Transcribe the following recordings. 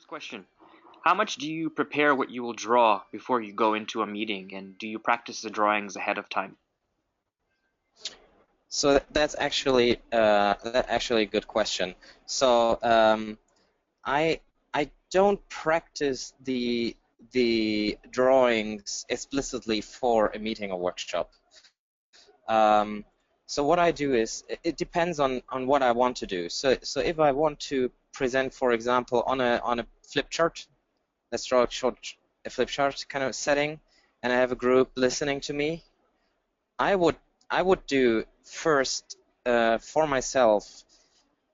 First question. How much do you prepare what you will draw before you go into a meeting, and do you practice the drawings ahead of time? So that's actually a good question. So I don't practice the drawings explicitly for a meeting or workshop. Um, so what I do is it depends on what I want to do. So if I want to present, for example, on a flip chart, let's draw a flip chart kind of setting, and I have a group listening to me. I would do first for myself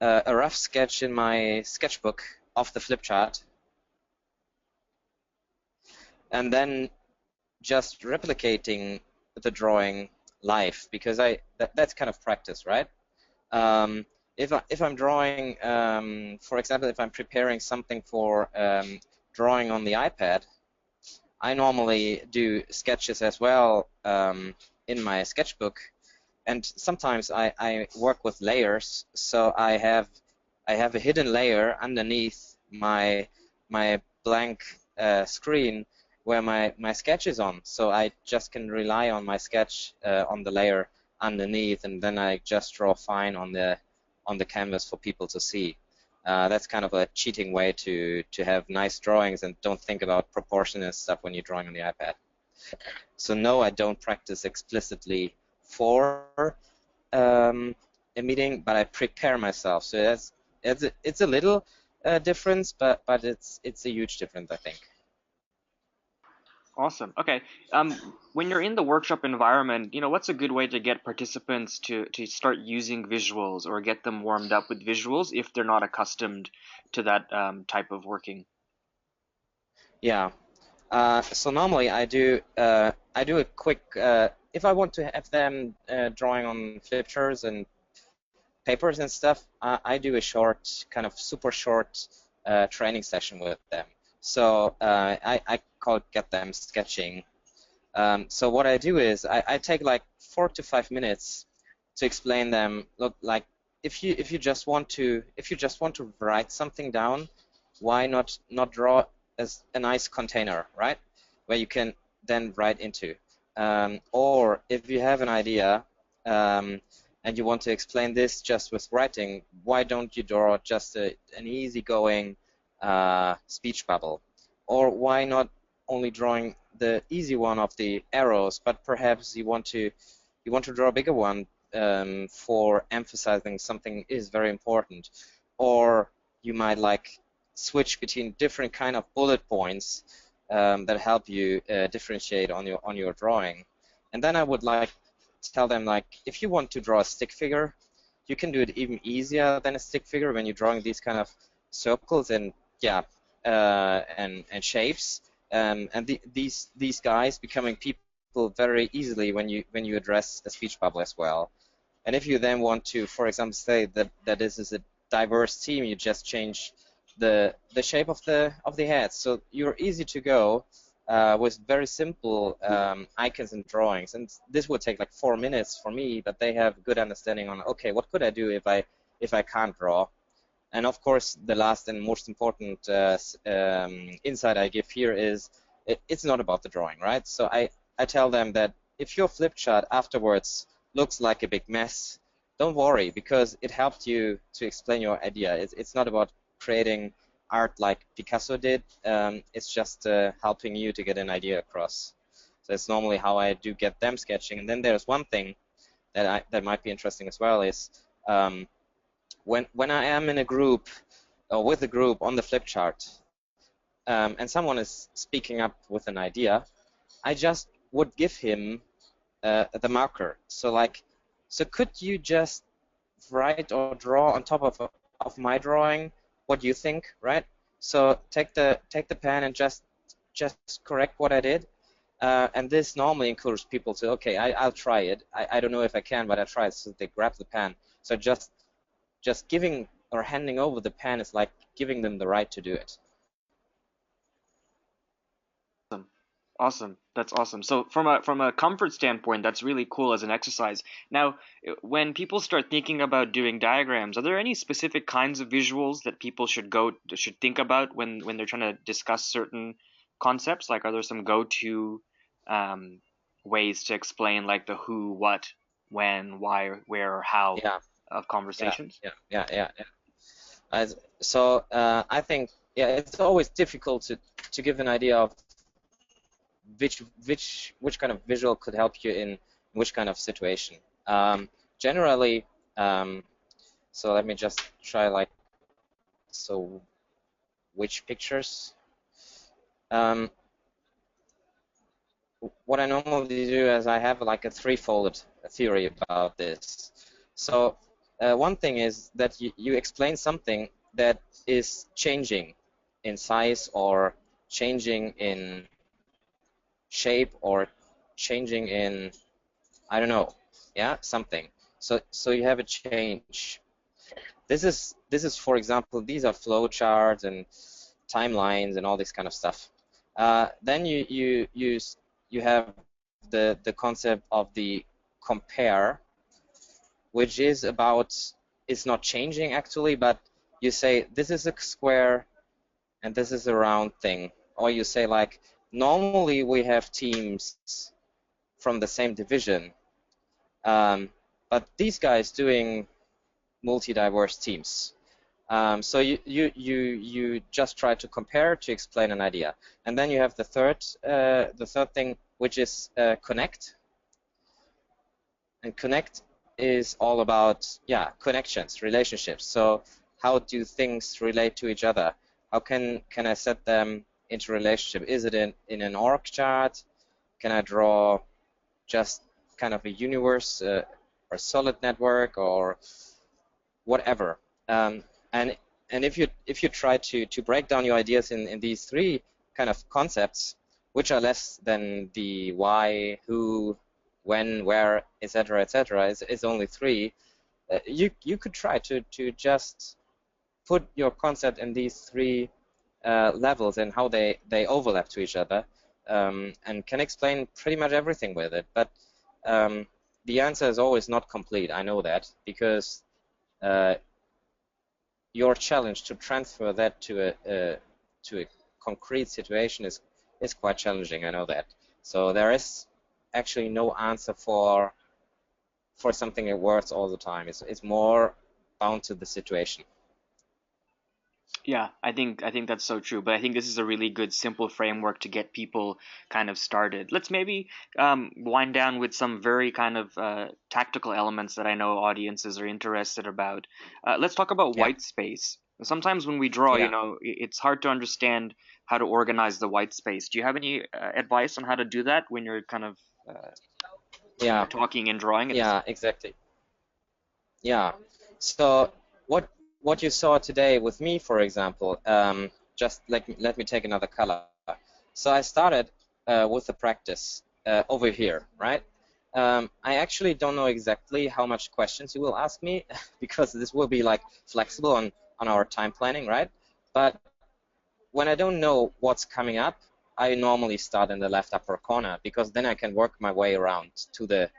a rough sketch in my sketchbook of the flip chart, and then just replicating the drawing live, because that's kind of practice, right? If I'm drawing, for example, if I'm preparing something for drawing on the iPad, I normally do sketches as well in my sketchbook, and sometimes I work with layers. So I have a hidden layer underneath my blank screen where my sketch is on. So I just can rely on my sketch on the layer underneath, and then I just draw fine on the canvas for people to see. That's kind of a cheating way to have nice drawings and don't think about proportion and stuff when you're drawing on the iPad. So no, I don't practice explicitly for a meeting, but I prepare myself. So it's a little difference, but it's a huge difference, I think. Awesome. Okay. When you're in the workshop environment, what's a good way to get participants to start using visuals or get them warmed up with visuals if they're not accustomed to that type of working? Yeah. So normally I do a quick if I want to have them drawing on flip charts and papers and stuff, I do a short, kind of super short training session with them. So I call it Get Them Sketching. So what I do is I take like 4 to 5 minutes to explain them. Look, like if you just want to write something down, why not draw as a nice container, right, where you can then write into. Or if you have an idea and you want to explain this just with writing, why don't you draw just an easygoing speech bubble? Or why not only drawing the easy one of the arrows, but perhaps you want to draw a bigger one for emphasizing something is very important. Or you might like switch between different kind of bullet points that help you differentiate on your drawing. And then I would like tell them, like, if you want to draw a stick figure, you can do it even easier than a stick figure when you're drawing these kind of circles and and shapes. These guys becoming people very easily when you address a speech bubble as well. And if you then want to, for example, say that this is a diverse team, you just change the shape of the head. So you're easy to go with very simple icons and drawings. And this would take like 4 minutes for me, but they have good understanding on, okay, what could I do if I can't draw? And of course, the last and most important insight I give here is it's not about the drawing, right? So I tell them that if your flip chart afterwards looks like a big mess, don't worry, because it helped you to explain your idea. It's not about creating art like Picasso did. It's just helping you to get an idea across. So it's normally how I do get them sketching. And then there's one thing that might be interesting as well is when I am in a group or with a group on the flip chart and someone is speaking up with an idea, I just would give him the marker. So could you just write or draw on top of my drawing what you think, right? So take the pen and just correct what I did. And this normally encourages people to, okay, I'll try it. I don't know if I can, but I try it. So they grab the pen. So just giving or handing over the pen is like giving them the right to do it. Awesome. That's awesome. So from a comfort standpoint, that's really cool as an exercise. Now, when people start thinking about doing diagrams, are there any specific kinds of visuals that people should think about when they're trying to discuss certain concepts? Like, are there some go-to um, ways to explain like the who, what, when, why, where, or how Yeah, of yeah, conversations? yeah. So I think, yeah, it's always difficult to give an idea of which kind of visual could help you in which kind of situation. Generally, so let me just try like, so which pictures? Um, what I normally do is I have like a threefold theory about this. So one thing is that you explain something that is changing in size or changing in shape or changing in, I don't know, yeah, something. So you have a change. This is for example, these are flow charts and timelines and all this kind of stuff. Then you have the concept of the compare, which is about, it's not changing actually, but you say this is a square and this is a round thing, or you say like normally we have teams from the same division, um, but these guys doing multi-diverse teams. So you just try to compare to explain an idea, and then you have the third thing, which is connect. And connect is all about, yeah, connections, relationships. So how do things relate to each other? How can I set them into relationship? Is it in an org chart? Can I draw just kind of a universe, or solid network, or whatever? Um, and and if you try to break down your ideas in these three kind of concepts, which are less than the why, who, when, where, etc., is only three. You could try to just put your concept in these three levels and how they overlap to each other, and can explain pretty much everything with it. But the answer is always not complete. I know that, because uh, your challenge to transfer that to a concrete situation is quite challenging. I know that. So there is actually no answer for something that works all the time. It's more bound to the situation. Yeah, I think that's so true. But I think this is a really good simple framework to get people kind of started. Let's maybe wind down with some very kind of tactical elements that I know audiences are interested about. Let's talk about Yeah, white space. Sometimes when we draw, yeah, it's hard to understand how to organize the white space. Do you have any advice on how to do that when you're kind of yeah, talking and drawing at this? yeah, exactly. Yeah. So what you saw today with me, for example, just let me take another color. So I started with the practice over here, right? I actually don't know exactly how much questions you will ask me because this will be like flexible on our time planning, right? But when I don't know what's coming up, I normally start in the left upper corner, because then I can work my way around to the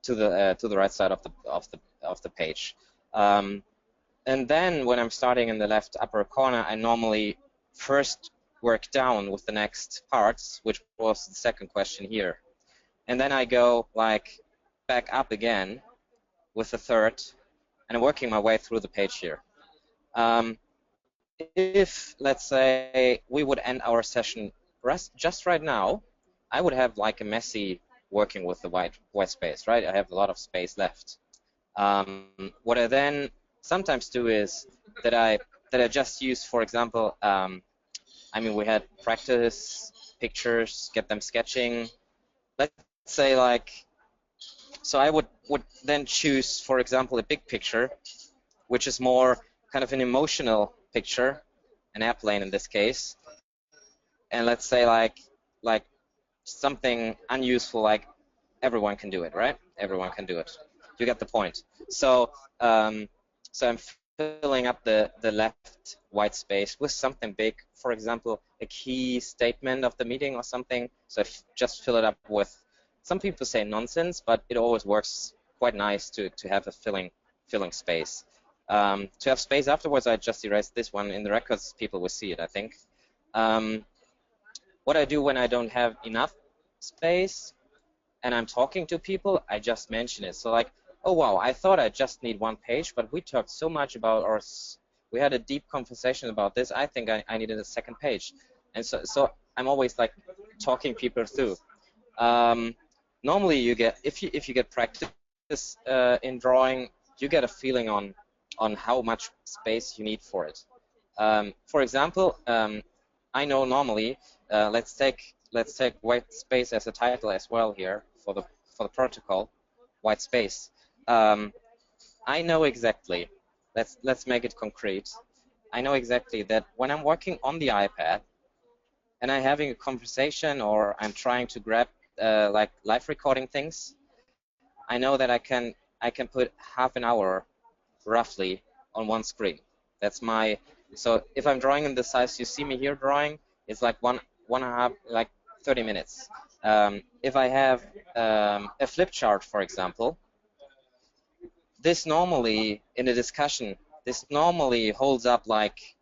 right side of the page. Um, and then when I'm starting in the left upper corner, I normally first work down with the next parts, which was the second question here. And then I go like back up again with the third, and I'm working my way through the page here. Um, if, let's say, we would end our session just right now, I would have like a messy working with the white space, right? I have a lot of space left. What I then sometimes do is that I just use, for example, I mean, we had practice pictures, get them sketching. Let's say like, so I would then choose, for example, a big picture, which is more kind of an emotional picture, an airplane in this case, and let's say like something unuseful, like everyone can do it, right? Everyone can do it. You get the point. So um, so I'm filling up the left white space with something big, for example, a key statement of the meeting or something. So just fill it up with, some people say nonsense, but it always works quite nice to have a filling space. To have space afterwards, I just erased this one. In the records, people will see it, I think. What I do when I don't have enough space and I'm talking to people, I just mention it. So like, oh wow, I thought I just need one page, but we talked so much about, or we had a deep conversation about this, I think I needed a second page. And so I'm always like talking people through. Normally you get, if you get practice in drawing, you get a feeling on how much space you need for it. For example, I know normally, let's take white space as a title as well here for the protocol, white space. I know exactly. Let's make it concrete. I know exactly that when I'm working on the iPad and I'm having a conversation or I'm trying to grab like live recording things, I know that I can put half an hour roughly on one screen. That's my, so if I'm drawing in the size you see me here drawing, it's like one and a half, like 30 minutes. If I have a flip chart, for example, this normally in a discussion, this normally holds up like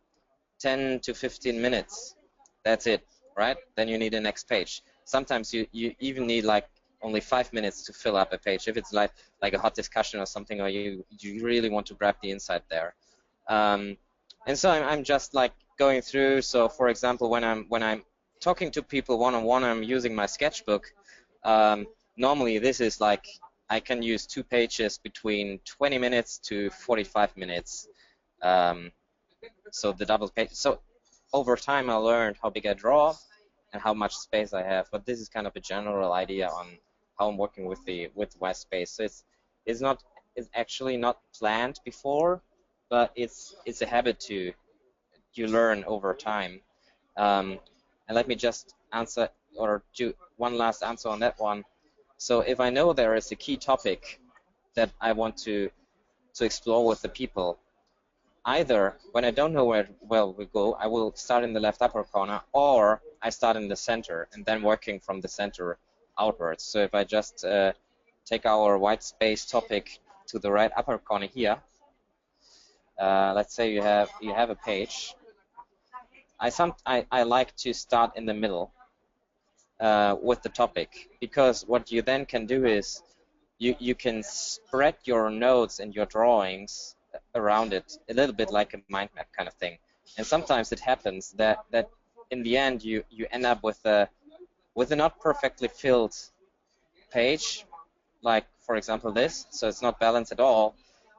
10 to 15 minutes. That's it, right? Then you need a next page. Sometimes you even need like only 5 minutes to fill up a page if it's like a hot discussion or something, or you really want to grab the insight there. And so I'm just like going through. So for example, when I'm talking to people one-on-one, I'm using my sketchbook. Normally this is like, I can use 2 pages between 20 minutes to 45 minutes. So the double page. So over time I learned how big I draw and how much space I have. But this is kind of a general idea on how I'm working with white space. So it's actually not planned before, but it's a habit you learn over time. And let me just answer or do one last answer on that one. So if I know there is a key topic that I want to explore with the people, either when I don't know where we go, I will start in the left upper corner, or I start in the center and then working from the center outwards. So if I just take our white space topic to the right upper corner here, let's say you have a page. I like to start in the middle with the topic, because what you then can do is you can spread your notes and your drawings around it a little bit like a mind map kind of thing. And sometimes it happens that in the end you end up with a not perfectly filled page, like for example this. So it's not balanced at all,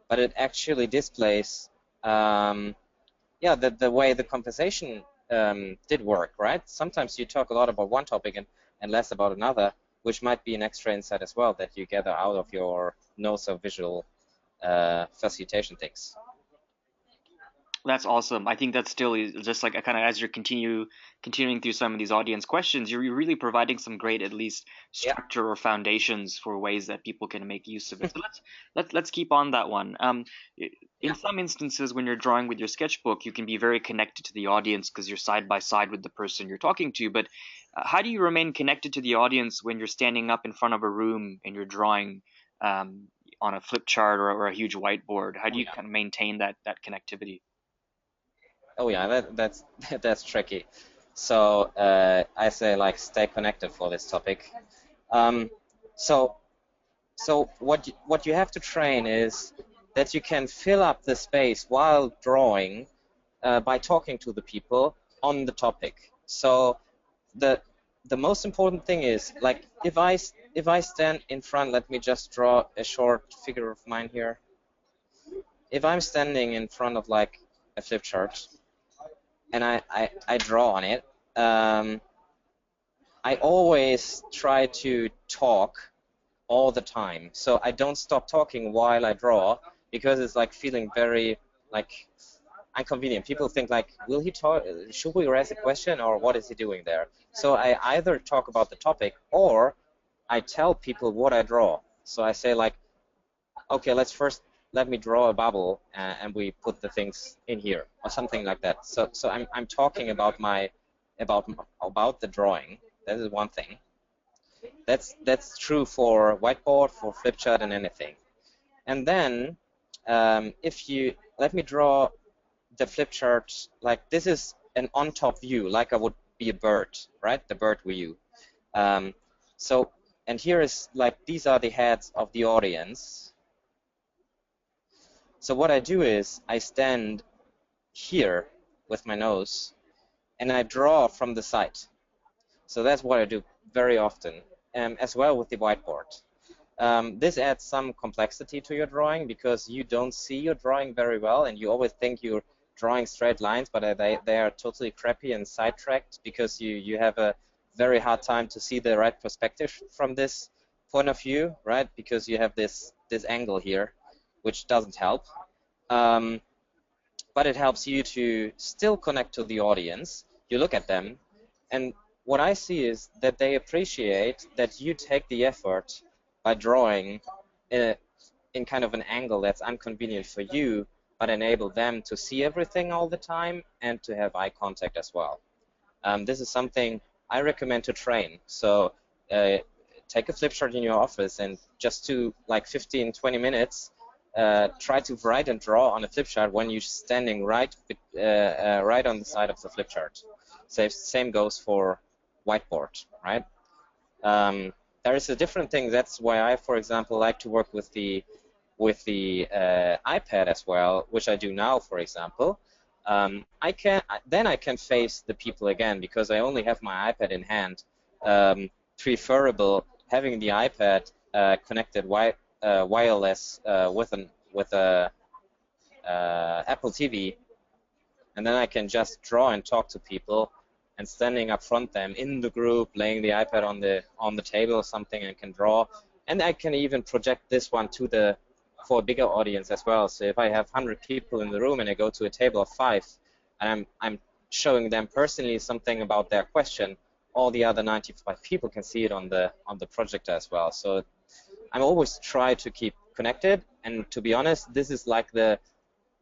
but it actually displays yeah, the way the conversation did work, right? Sometimes you talk a lot about one topic and less about another, which might be an extra insight as well that you gather out of your notes of visual facilitation things. That's awesome. I think that still is just like a kind of, as you're continuing through some of these audience questions, you're really providing some great, at least structure Yeah. or foundations for ways that people can make use of it. So let's keep on that one. In some instances, when you're drawing with your sketchbook, you can be very connected to the audience because you're side by side with the person you're talking to. But how do you remain connected to the audience when you're standing up in front of a room and you're drawing on a flip chart or a huge whiteboard? How do you kind of maintain that connectivity? Oh yeah, that's tricky. So I say like stay connected for this topic. So what you have to train is that you can fill up the space while drawing by talking to the people on the topic. So the most important thing is, like, if I stand in front, let me just draw a short figure of mine here. If I'm standing in front of like a flip chart and I draw on it, I always try to talk all the time. So I don't stop talking while I draw, because it's like feeling very like inconvenient. People think like, will he talk? Should we raise a question, or what is he doing there? So I either talk about the topic or I tell people what I draw. So I say like, okay, let's let me draw a bubble and we put the things in here or something like that. So I'm talking about about the drawing. That is one thing. That's true for whiteboard, for flip chart, and anything. And then if you let me draw the flip chart, like this is an on top view, like I would be a bird, right? The bird view. So, and here is like, these are the heads of the audience. So what I do is I stand here with my nose and I draw from the side. So that's what I do very often, as well with the whiteboard. This adds some complexity to your drawing because you don't see your drawing very well and you always think you're drawing straight lines, but they are totally crappy and sidetracked because you have a very hard time to see the right perspective from this point of view, right? Because you have this angle here, which doesn't help. But it helps you to still connect to the audience. You look at them, and what I see is that they appreciate that you take the effort by drawing in kind of an angle that's inconvenient for you, but enable them to see everything all the time and to have eye contact as well. This is something I recommend to train. So take a flip chart in your office and just do like 15-20 minutes. Try to write and draw on a flip chart when you're standing right on the side of the flip chart. So same goes for whiteboard, right? There is a different thing. That's why I, for example, like to work with the iPad as well, which I do now, for example. I can face the people again because I only have my iPad in hand. Preferable having the iPad connected wireless with a Apple TV, and then I can just draw and talk to people, and standing up front them in the group, laying the iPad on the table or something, and can draw. And I can even project this one for a bigger audience as well. So if I have 100 people in the room and I go to a table of 5, and I'm showing them personally something about their question, all the other 95 people can see it on the projector as well. So I'm always try to keep connected, and to be honest, this is like the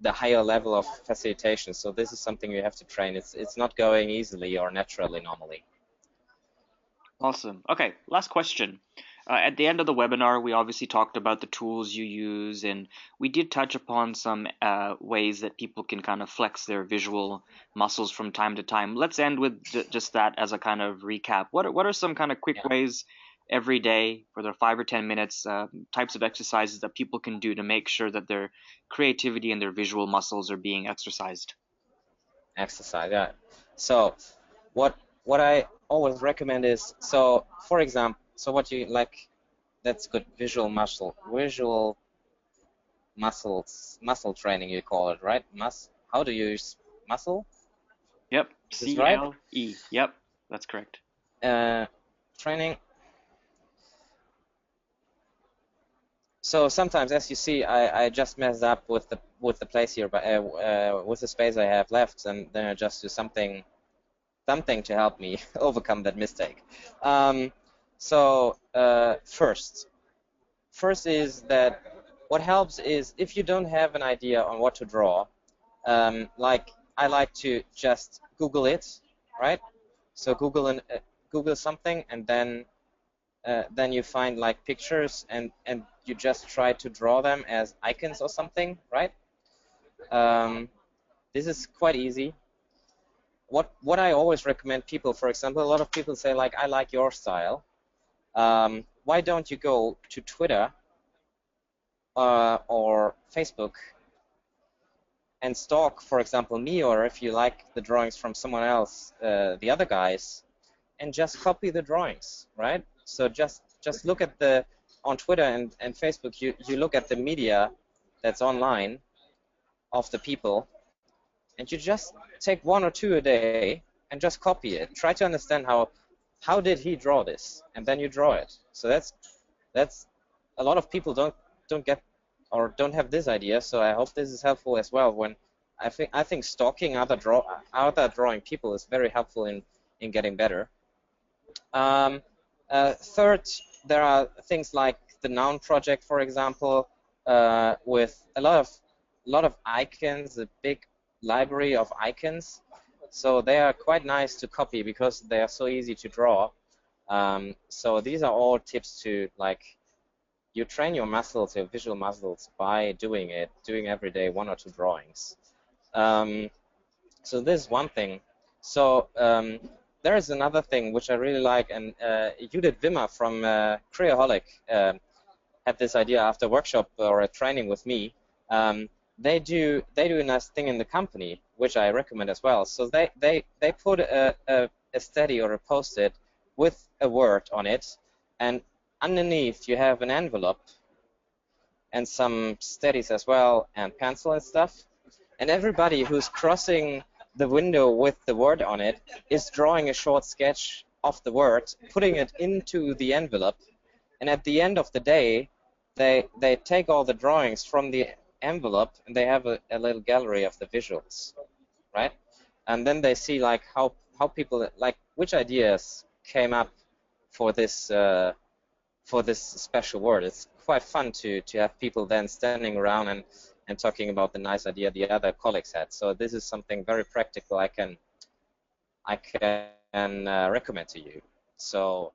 higher level of facilitation. So this is something you have to train. It's not going easily or naturally normally. Awesome. Okay, last question. At the end of the webinar, we obviously talked about the tools you use, and we did touch upon some ways that people can kind of flex their visual muscles from time to time. Let's end with just that as a kind of recap. What are some kind of quick ways every day for their 5 or 10 minutes, types of exercises that people can do to make sure that their creativity and their visual muscles are being exercised? Exercise, yeah. So what I always recommend is, so for example, so what you like, that's good, visual muscle training, you call it, right? How do you use muscle? Yep, C-L-E. Yep, that's correct. Training. So sometimes, as you see, I just messed up with the place here, but with the space I have left, and then I just do something to help me overcome that mistake. So first is that what helps is if you don't have an idea on what to draw, like I like to just Google it, right? So Google something, and then you find like pictures, and you just try to draw them as icons or something, right? This is quite easy. What I always recommend people, for example, a lot of people say like, I like your style. Why don't you go to Twitter or Facebook and stalk, for example, me, or if you like the drawings from someone else, the other guys, and just copy the drawings, right? So just look at on Twitter and Facebook, you look at the media that's online of the people, and you just take 1 or 2 a day and just copy it. Try to understand how did he draw this, and then you draw it. So that's a lot of people don't get or don't have this idea. So I hope this is helpful as well. When I think stalking other drawing people is very helpful in getting better. Third, there are things like the Noun project, for example. with a lot of icons, a big library of icons. So they are quite nice to copy because they are so easy to draw. So these are all tips to, like, you train your muscles, your visual muscles, by doing it, doing every day 1 or 2 drawings. So this is one thing. So there is another thing which I really like, and Judith Wimmer from Creaholic had this idea after a workshop or a training with me. They do a nice thing in the company, which I recommend as well. So they put a steady or a post-it with a word on it, and underneath you have an envelope and some steadies as well, and pencil and stuff. And everybody who's crossing the window with the word on it is drawing a short sketch of the word, putting it into the envelope, and at the end of the day, they take all the drawings from the envelope and they have a little gallery of the visuals, right? And then they see, like, how people, like, which ideas came up for this special word. It's quite fun to have people then standing around and talking about the nice idea the other colleagues had. So this is something very practical I can recommend to you. So